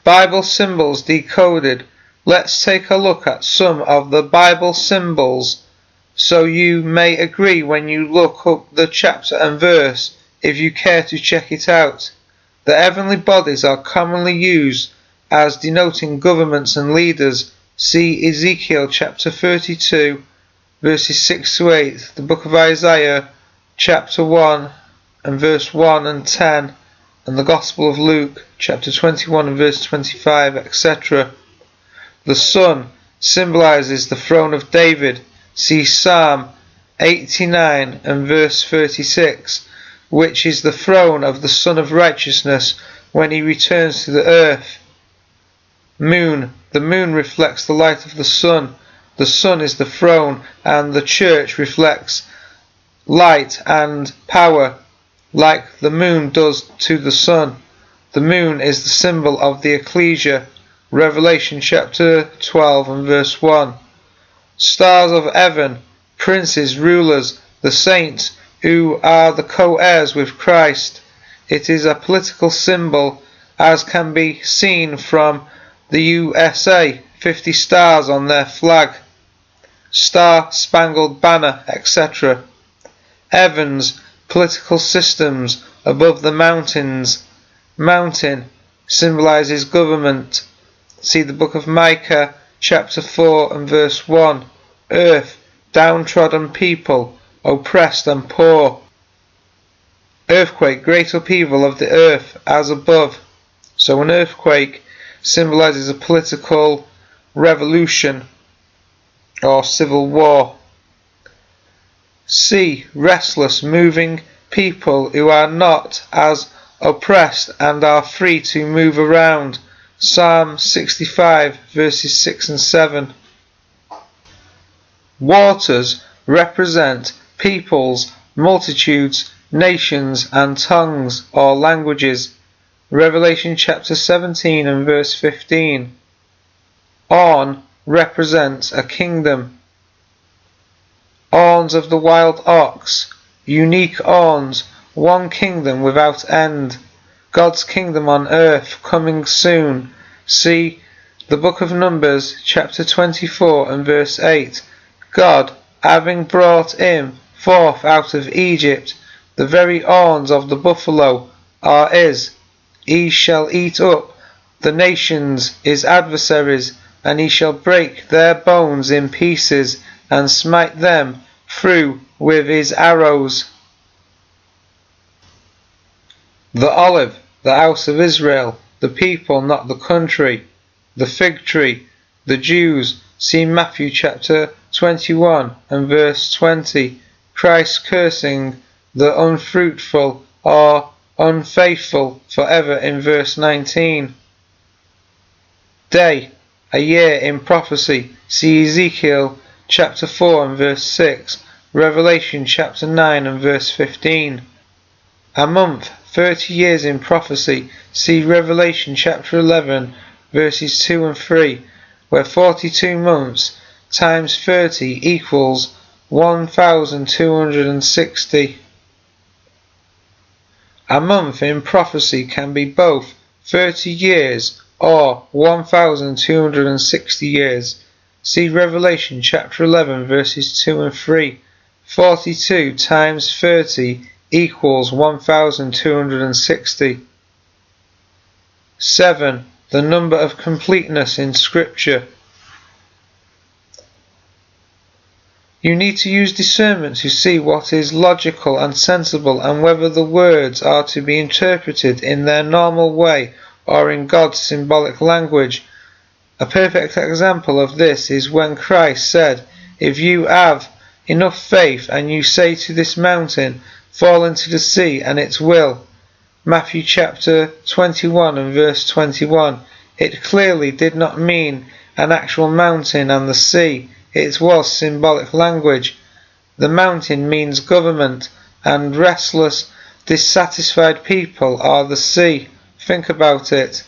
Bible symbols decoded. Let's take a look at some of the Bible symbols so you may agree when you look up the chapter and verse if you care to check it out. The heavenly bodies are commonly used as denoting governments and leaders. See Ezekiel chapter 32 verses 6 to 8, the book of Isaiah chapter 1 and verse 1 and 10, and the Gospel of Luke chapter 21 and verse 25, etc. The sun symbolizes the throne of David. See Psalm 89 and verse 36, which is the throne of the Son of Righteousness when he returns to the earth. Moon. The moon reflects the light of the sun. The sun is the throne, and the church reflects light and power, like the moon does to the sun. The moon is the symbol of the ecclesia. Revelation chapter 12 and verse 1. Stars of heaven, princes, rulers, the saints who are the co-heirs with Christ. It is a political symbol, as can be seen from the USA, 50 stars on their flag, Star-Spangled Banner, etc. Heavens, political systems above the mountains. Mountain symbolizes government. See the book of Micah chapter 4 and verse 1. Earth, downtrodden people, oppressed and poor. Earthquake, great upheaval of the earth as above. So an earthquake symbolizes a political revolution or civil war. Sea, restless, moving people who are not as oppressed and are free to move around. Psalm 65 verses 6 and 7. Waters represent peoples, multitudes, nations and tongues or languages. Revelation chapter 17 and verse 15. On represents a kingdom. Horns of the wild ox, unique horns, one kingdom without end. God's kingdom on earth coming soon. See the book of Numbers chapter 24 and verse 8. God, having brought him forth out of Egypt, the very horns of the buffalo are his. He shall eat up the nations his adversaries, and he shall break their bones in pieces, and smite them through with his arrows. The olive, the house of Israel, the people, not the country. The fig tree, the Jews. See Matthew chapter 21 and verse 20. Christ cursing the unfruitful or unfaithful forever in verse 19. Day, a year in prophecy. See Ezekiel chapter 4 and verse 6. Revelation chapter 9 and verse 15. A month, 30 years in prophecy. See Revelation chapter 11 verses 2 and 3, where 42 months times 30 equals 1260. A month in prophecy can be both 30 years or 1260 years. See Revelation chapter 11 verses 2 and 3. 42 times 30 equals 1260. 7. The number of completeness in Scripture. You need to use discernment to see what is logical and sensible, and whether the words are to be interpreted in their normal way or in God's symbolic language. A perfect example of this is when Christ said, "If you have enough faith and you say to this mountain, fall into the sea, and it will." Matthew chapter 21 and verse 21. It clearly did not mean an actual mountain and the sea. It was symbolic language. The mountain means government, and restless, dissatisfied people are the sea. Think about it.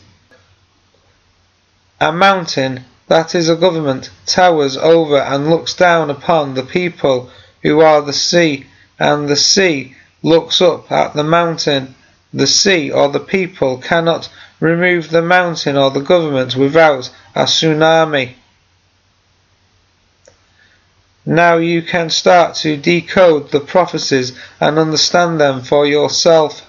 A mountain, that is a government, towers over and looks down upon the people who are the sea, and the sea looks up at the mountain. The sea or the people cannot remove the mountain or the government without a tsunami. Now you can start to decode the prophecies and understand them for yourself.